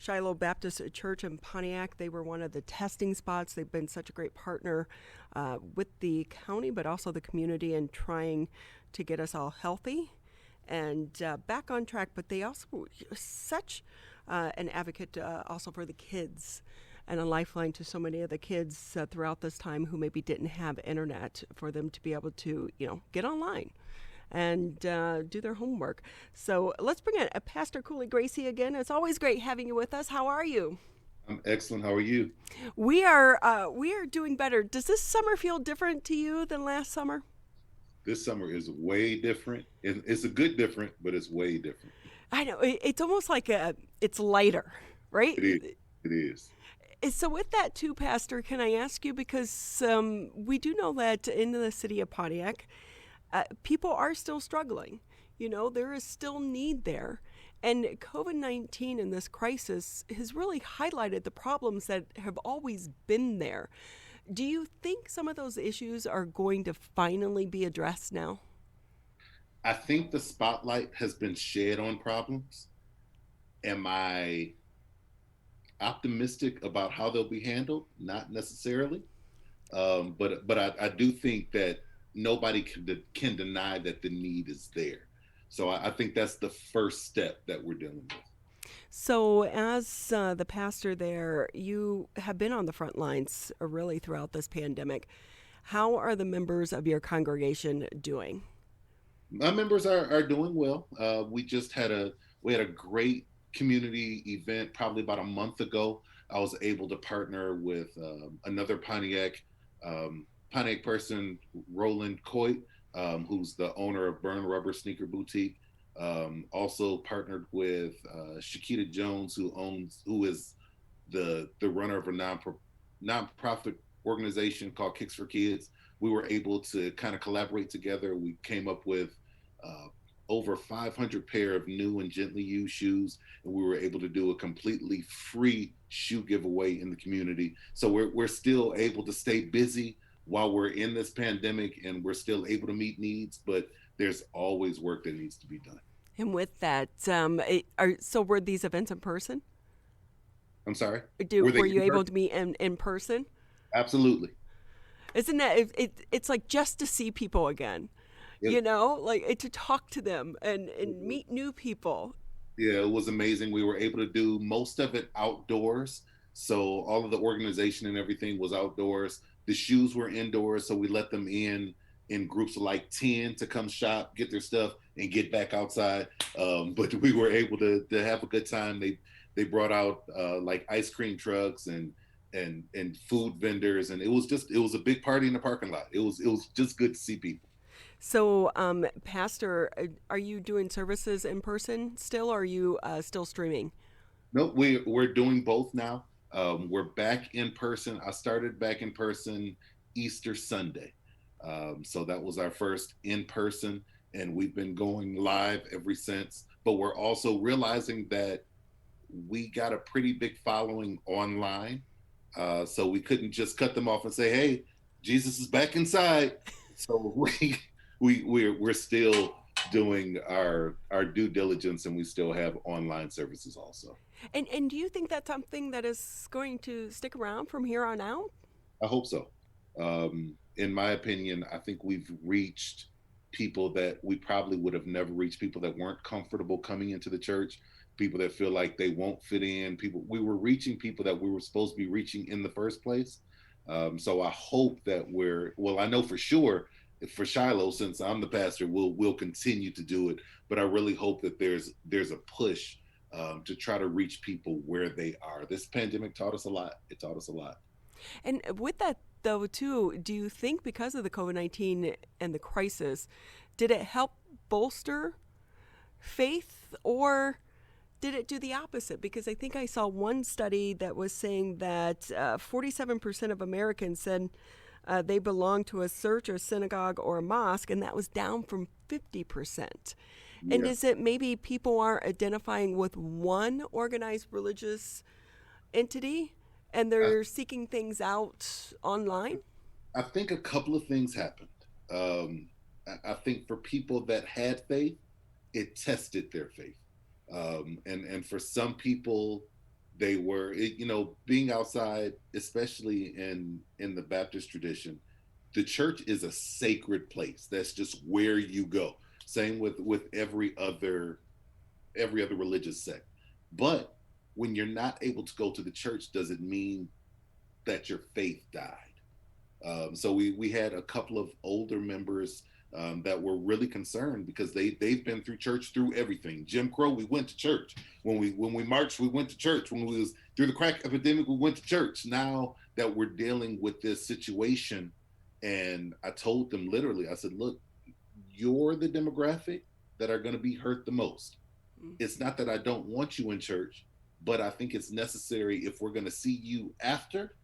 Shiloh Baptist Church in Pontiac. They were one of the testing spots. They've been such a great partner with the county, but also the community in trying to get us all healthy and back on track. But they also were such an advocate also for the kids and a lifeline to so many of the kids throughout this time who maybe didn't have internet for them to be able to, get online and do their homework. So let's bring in Pastor Coley Gracey again. It's always great having you with us. How are you? I'm excellent. How are you? We are doing better. Does this summer feel different to you than last summer? This summer is way different. It's a good different, but it's way different. I know it's almost like it's lighter, right? It is. It is. So with that too, Pastor, can I ask you, because we do know that in the city of Pontiac, people are still struggling. There is still need there. And COVID-19 in this crisis has really highlighted the problems that have always been there. Do you think some of those issues are going to finally be addressed now? I think the spotlight has been shed on problems. Am I optimistic about how they'll be handled? Not necessarily. But I do think that nobody can deny that the need is there. So I think that's the first step that we're dealing with. So, as the pastor there, you have been on the front lines really throughout this pandemic. How are the members of your congregation doing? My members are doing well. We had a great community event probably about a month ago. I was able to partner with another Pontiac person, Roland Coit, who's the owner of Burn Rubber Sneaker Boutique. Also partnered with Shakita Jones, who is the runner of a nonprofit organization called Kicks for Kids. We were able to kind of collaborate together. We came up with over 500 pair of new and gently used shoes, and we were able to do a completely free shoe giveaway in the community. So we're still able to stay busy while we're in this pandemic, and we're still able to meet needs, but there's always work that needs to be done. And with that, so were these events in person? I'm sorry? Were you able to meet in person? Absolutely. Isn't it's like just to see people again, It, like to talk to them and meet new people. yeah, it was amazing. We were able to do most of it outdoors. So all of the organization and everything was outdoors. The shoes were indoors, so we let them in groups of like 10 to come shop, get their stuff, and get back outside. But we were able to have a good time. They brought out like ice cream trucks and food vendors, and it was a big party in the parking lot. It was just good to see people. So, Pastor, are you doing services in person still, or are you still streaming? No, we're doing both now. We're back in person. I started back in person Easter Sunday. So that was our first in person, and we've been going live ever since. But we're also realizing that we got a pretty big following online. So we couldn't just cut them off and say, hey, Jesus is back inside. So we're still doing our due diligence, and we still have online services also. And do you think that's something that is going to stick around from here on out? I hope so. In my opinion, I think we've reached people that we probably would have never reached, people that weren't comfortable coming into the church, people that feel like they won't fit in, we were reaching people that we were supposed to be reaching in the first place. So I hope that I know for sure for Shiloh, since I'm the pastor, we'll continue to do it. But I really hope that there's a push to try to reach people where they are. This pandemic taught us a lot. It taught us a lot. And with that, though, too, do you think because of the COVID-19 and the crisis, did it help bolster faith, or did it do the opposite? Because I think I saw one study that was saying that 47% of Americans said they belong to a church or synagogue or a mosque, and that was down from 50%. And Yeah. is it maybe people are identifying with one organized religious entity and I, they're seeking things out online? I think a couple of things happened. I think for people that had faith, it tested their faith. And for some people, They were, being outside, especially in the Baptist tradition, the church is a sacred place. That's just where you go. Same with every other religious sect. But when you're not able to go to the church, does it mean that your faith died? So we had a couple of older members that were really concerned because they've been through church through everything. Jim Crow, we went to church. When we marched, we went to church. When we was through the crack epidemic, we went to church. Now that we're dealing with this situation, and I told them literally, I said, look, you're the demographic that are going to be hurt the most. It's not that I don't want you in church, but I think it's necessary if we're going to see you after,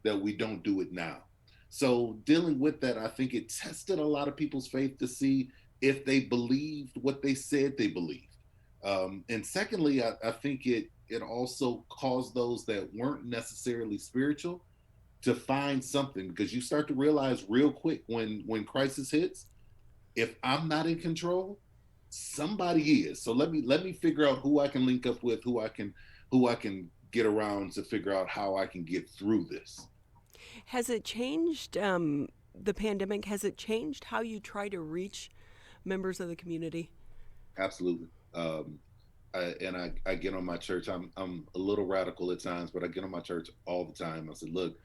that we don't do it now. So dealing with that, I think it tested a lot of people's faith to see if they believed what they said they believed. And secondly, I think it also caused those that weren't necessarily spiritual to find something, because you start to realize real quick when crisis hits, if I'm not in control, somebody is. So let me figure out who I can link up with, who I can get around to figure out how I can get through this. Has it changed, the pandemic, has it changed how you try to reach members of the community? Absolutely. I get on my church. I'm a little radical at times, but I get on my church all the time. I said, look,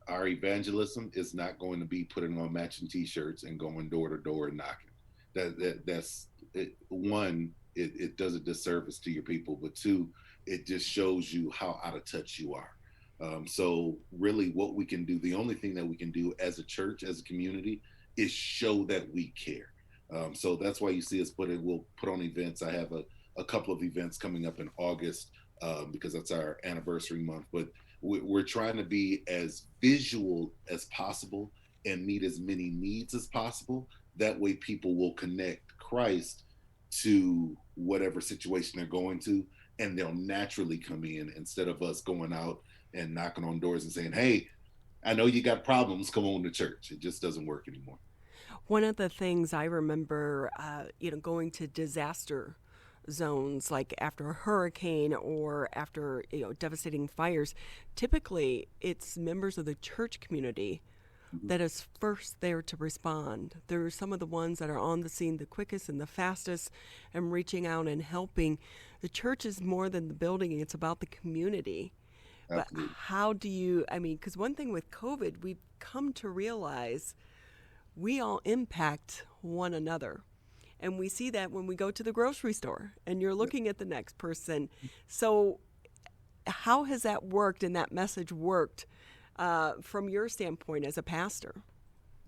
our evangelism is not going to be putting on matching T-shirts and going door to door and knocking. That's it. One, it does a disservice to your people, but two, it just shows you how out of touch you are. So really what we can do, the only thing that we can do as a church, as a community, is show that we care. So that's why you see us we'll put on events. I have a couple of events coming up in August because that's our anniversary month, but we're trying to be as visual as possible and meet as many needs as possible. That way people will connect Christ to whatever situation they're going to, and they'll naturally come in instead of us going out and knocking on doors and saying, hey, I know you got problems, come on to church. It just doesn't work anymore. One of the things I remember, going to disaster zones, like after a hurricane or after, devastating fires, typically it's members of the church community that is first there to respond. They're some of the ones that are on the scene the quickest and the fastest and reaching out and helping. The church is more than the building, it's about the community. Absolutely. But how do you, because one thing with COVID, we've come to realize we all impact one another. And we see that when we go to the grocery store and you're looking at the next person. So how has that worked and that message worked from your standpoint as a pastor?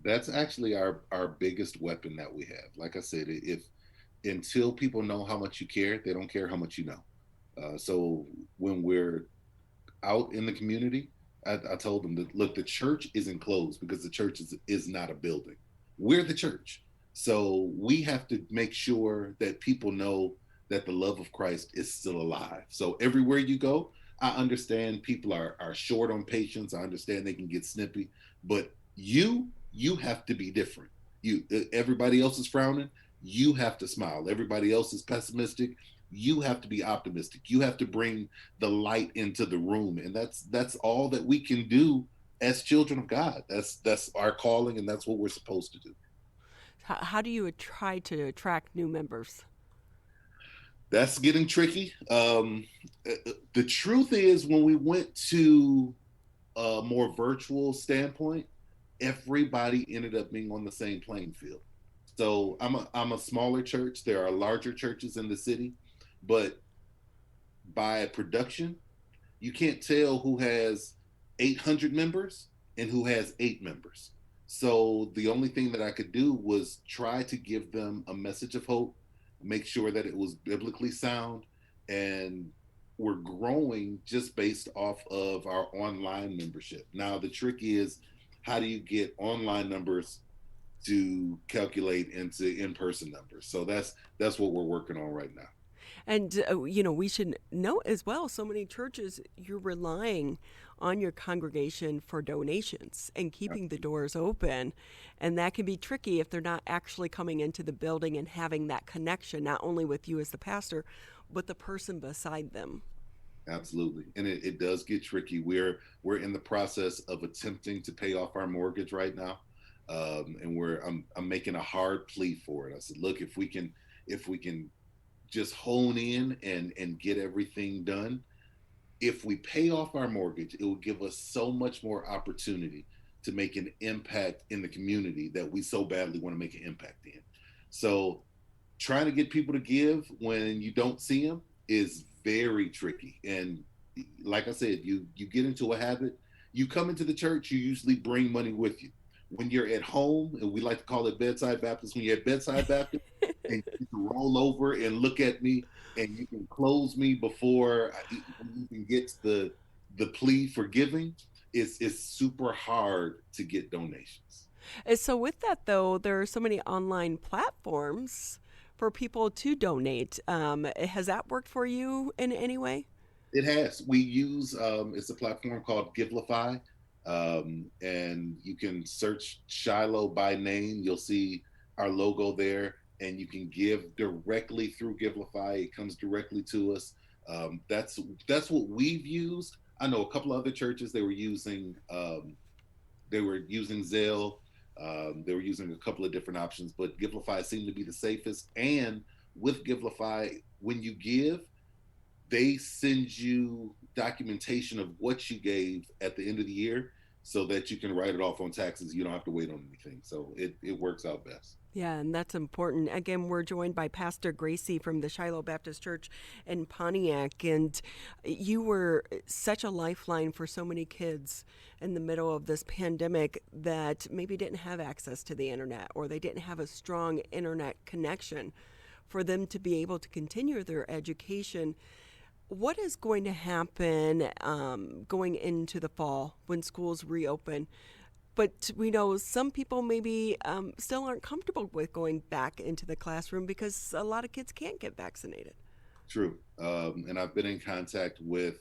That's actually our biggest weapon that we have. Like I said, until people know how much you care, they don't care how much you know. So when we're out in the community, I told them that, look, the church isn't closed because the church is not a building. We're the church. So we have to make sure that people know that the love of Christ is still alive. So everywhere you go, I understand people are short on patience. I understand they can get snippy, but you have to be different. Everybody else is frowning. You have to smile. Everybody else is pessimistic. You have to be optimistic. You have to bring the light into the room. And that's all that we can do as children of God. That's our calling, and that's what we're supposed to do. How do you try to attract new members? That's getting tricky. The truth is, when we went to a more virtual standpoint, everybody ended up being on the same playing field. So I'm a smaller church. There are larger churches in the city, but by production, you can't tell who has 800 members and who has 8 members. So the only thing that I could do was try to give them a message of hope, make sure that it was biblically sound, and we're growing just based off of our online membership. Now, the trick is, how do you get online numbers to calculate into in-person numbers? So that's what we're working on right now. And, we should know as well, so many churches, you're relying on your congregation for donations and keeping the doors open. And that can be tricky if they're not actually coming into the building and having that connection, not only with you as the pastor, but the person beside them. Absolutely. And it does get tricky. We're in the process of attempting to pay off our mortgage right now. And I'm making a hard plea for it. I said, look, if we can just hone in and get everything done, if we pay off our mortgage, it will give us so much more opportunity to make an impact in the community that we so badly want to make an impact in. So trying to get people to give when you don't see them is very tricky. And like I said, you get into a habit. You come into the church, you usually bring money with you. When you're at home, and we like to call it bedside Baptist, when you're at bedside Baptist, and you can roll over and look at me, and you can close me before you can get to the plea for giving. It's super hard to get donations. And so, with that, though, there are so many online platforms for people to donate. Has that worked for you in any way? It has. We use it's a platform called Givelify, and you can search Shiloh by name. You'll see our logo there, and you can give directly through Givelify. It comes directly to us. That's what we've used. I know a couple of other churches they were using Zelle. They were using a couple of different options, but Givelify seemed to be the safest. And with Givelify, when you give, they send you documentation of what you gave at the end of the year so that you can write it off on taxes. You don't have to wait on anything. So it works out best. Yeah, and that's important. Again, we're joined by Pastor Gracey from the Shiloh Baptist Church in Pontiac, and you were such a lifeline for so many kids in the middle of this pandemic that maybe didn't have access to the internet or they didn't have a strong internet connection for them to be able to continue their education. What is going to happen going into the fall when schools reopen? But we know some people maybe still aren't comfortable with going back into the classroom because a lot of kids can't get vaccinated. True. And I've been in contact with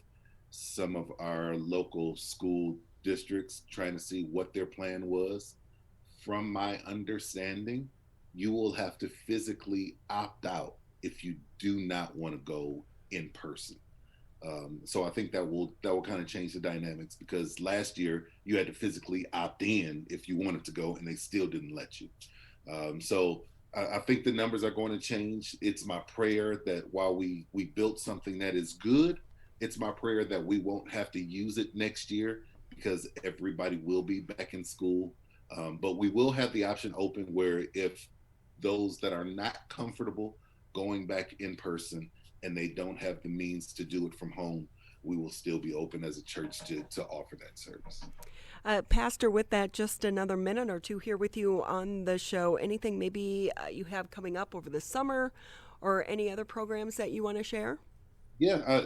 some of our local school districts trying to see what their plan was. From my understanding, you will have to physically opt out if you do not want to go in person. So I think that will kind of change the dynamics, because last year you had to physically opt in if you wanted to go, and they still didn't let you. So I think the numbers are going to change. It's my prayer that while we built something that is good, it's my prayer that we won't have to use it next year, because everybody will be back in school. But we will have the option open where if those that are not comfortable going back in person and they don't have the means to do it from home, we will still be open as a church to offer that service. Pastor, with that, just another minute or two here with you on the show. Anything maybe you have coming up over the summer or any other programs that you want to share? Yeah,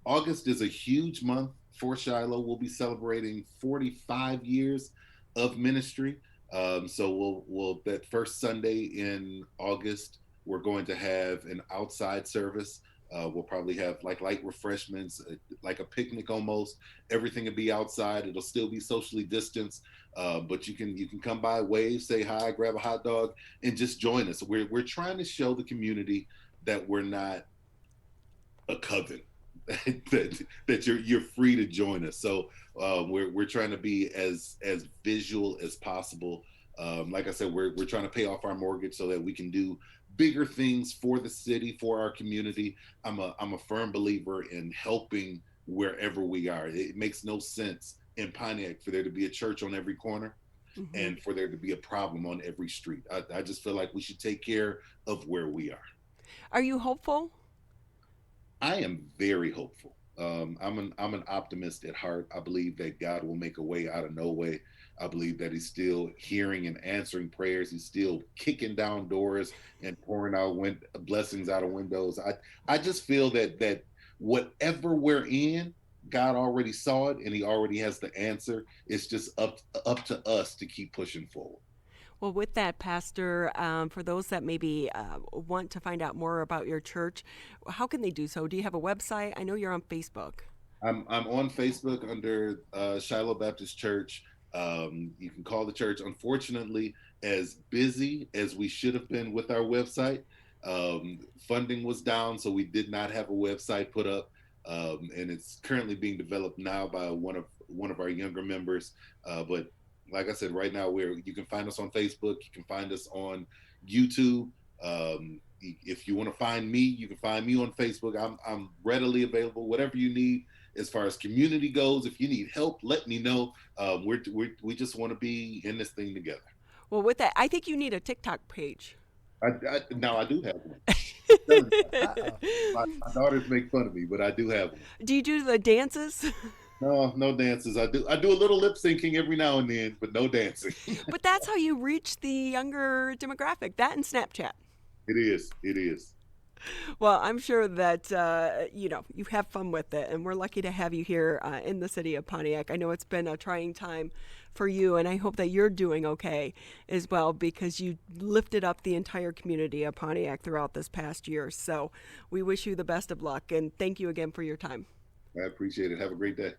August is a huge month for Shiloh. We'll be celebrating 45 years of ministry. So we'll that first Sunday in August, we're going to have an outside service. We'll probably have like light refreshments, like a picnic almost. Everything will be outside. It'll still be socially distanced, but you can come by, wave, say hi, grab a hot dog, and just join us. We're trying to show the community that we're not a coven, that you're free to join us. So we're trying to be as visual as possible. Like I said, we're trying to pay off our mortgage so that we can do bigger things for the city, for our community. I'm a firm believer in helping wherever we are. It makes no sense in Pontiac for there to be a church on every corner, mm-hmm. and for there to be a problem on every street. I just feel like we should take care of where we are. Are you hopeful? I am very hopeful. I'm an optimist at heart. I believe that God will make a way out of no way. I believe that he's still hearing and answering prayers. He's still kicking down doors and pouring out blessings out of windows. I just feel that whatever we're in, God already saw it and he already has the answer. It's just up to us to keep pushing forward. Well, with that, Pastor, for those that maybe want to find out more about your church, how can they do so? Do you have a website? I know you're on Facebook. I'm on Facebook under Shiloh Baptist Church. You can call the church. Unfortunately, as busy as we should have been with our website, funding was down, so we did not have a website put up. and it's currently being developed now by one of our younger members. But like I said, right now you can find us on Facebook, you can find us on YouTube. If you want to find me, you can find me on Facebook. I'm readily available. Whatever you need as far as community goes, if you need help, let me know. We just want to be in this thing together. Well, with that, I think you need a TikTok page. Now I do have one. My daughters make fun of me, but I do have one. Do you do the dances? No dances. I do a little lip syncing every now and then, but no dancing. But that's how you reach the younger demographic. That and Snapchat. It is. Well, I'm sure that, you have fun with it, and we're lucky to have you here in the city of Pontiac. I know it's been a trying time for you, and I hope that you're doing okay as well, because you lifted up the entire community of Pontiac throughout this past year. So we wish you the best of luck, and thank you again for your time. I appreciate it. Have a great day.